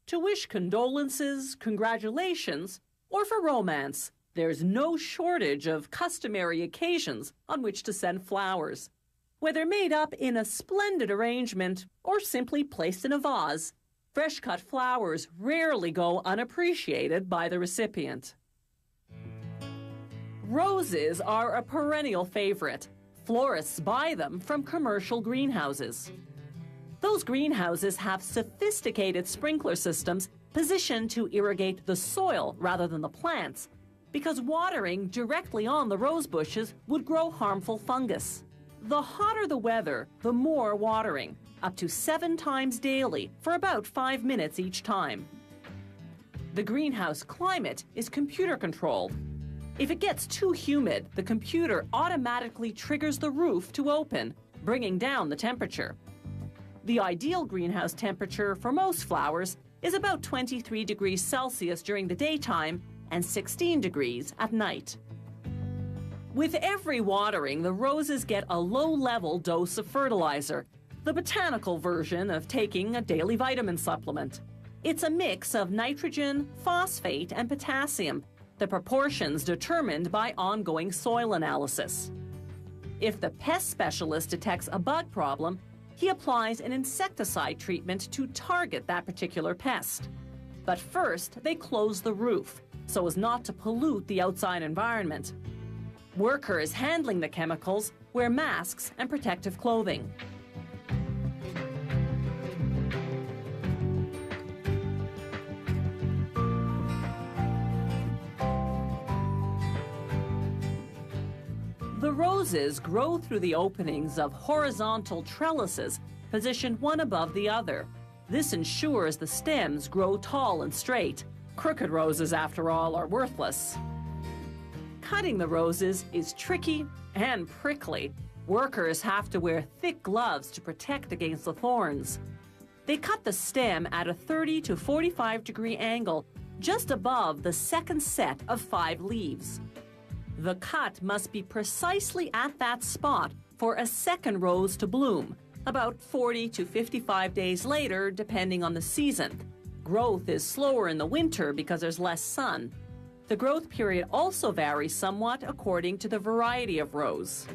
To wish condolences, congratulations, or for romance, there's no shortage of customary occasions on which to send flowers. Whether made up in a splendid arrangement or simply placed in a vase, fresh-cut flowers rarely go unappreciated by the recipient. Roses are a perennial favorite. Florists buy them from commercial greenhouses. Those greenhouses have sophisticated sprinkler systems positioned to irrigate the soil rather than the plants, because watering directly on the rose bushes would grow harmful fungus. The hotter the weather, the more watering, up to 7 times daily for about 5 minutes each time. The greenhouse climate is computer-controlled. If it gets too humid, the computer automatically triggers the roof to open, bringing down the temperature. The ideal greenhouse temperature for most flowers is about 23 degrees Celsius during the daytime and 16 degrees at night. With every watering, the roses get a low-level dose of fertilizer, the botanical version of taking a daily vitamin supplement. It's a mix of nitrogen, phosphate, and potassium, the proportions determined by ongoing soil analysis. If the pest specialist detects a bug problem, he applies an insecticide treatment to target that particular pest. But first, they close the roof so as not to pollute the outside environment. Workers handling the chemicals wear masks and protective clothing. The roses grow through the openings of horizontal trellises positioned one above the other. This ensures the stems grow tall and straight. Crooked roses, after all, are worthless. Cutting the roses is tricky and prickly. Workers have to wear thick gloves to protect against the thorns. They cut the stem at a 30 to 45 degree angle just above the second set of 5 leaves. The cut must be precisely at that spot for a second rose to bloom, about 40 to 55 days later, depending on the season. Growth is slower in the winter because there's less sun. The growth period also varies somewhat according to the variety of rose.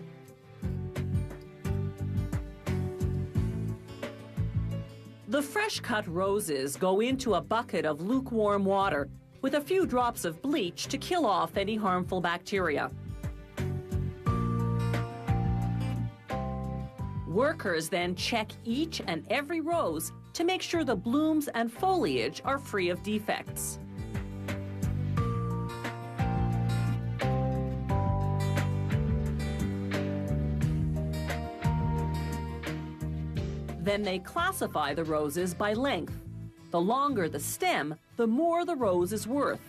The fresh-cut roses go into a bucket of lukewarm water with a few drops of bleach to kill off any harmful bacteria. Workers then check each and every rose to make sure the blooms and foliage are free of defects. Then they classify the roses by length. The longer the stem, the more the rose is worth.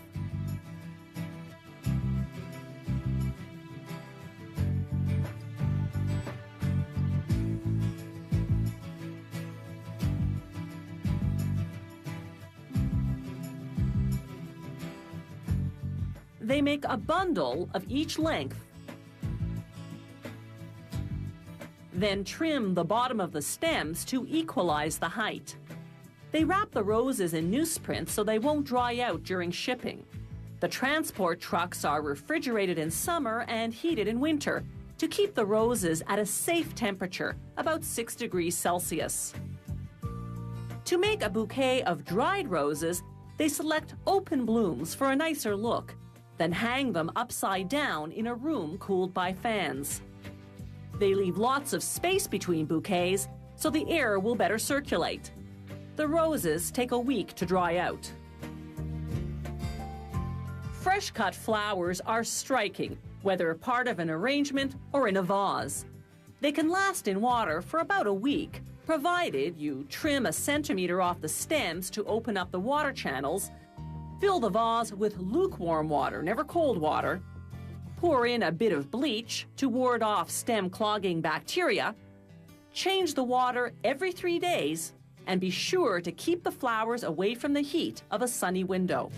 They make a bundle of each length, then trim the bottom of the stems to equalize the height. They wrap the roses in newsprint so they won't dry out during shipping. The transport trucks are refrigerated in summer and heated in winter to keep the roses at a safe temperature, about 6 degrees Celsius. To make a bouquet of dried roses, they select open blooms for a nicer look, then hang them upside down in a room cooled by fans. They leave lots of space between bouquets so the air will better circulate. The roses take a week to dry out. Fresh-cut flowers are striking, whether part of an arrangement or in a vase. They can last in water for about a week, provided you trim a centimeter off the stems to open up the water channels, fill the vase with lukewarm water, never cold water, pour in a bit of bleach to ward off stem clogging bacteria, change the water every 3 days, and be sure to keep the flowers away from the heat of a sunny window.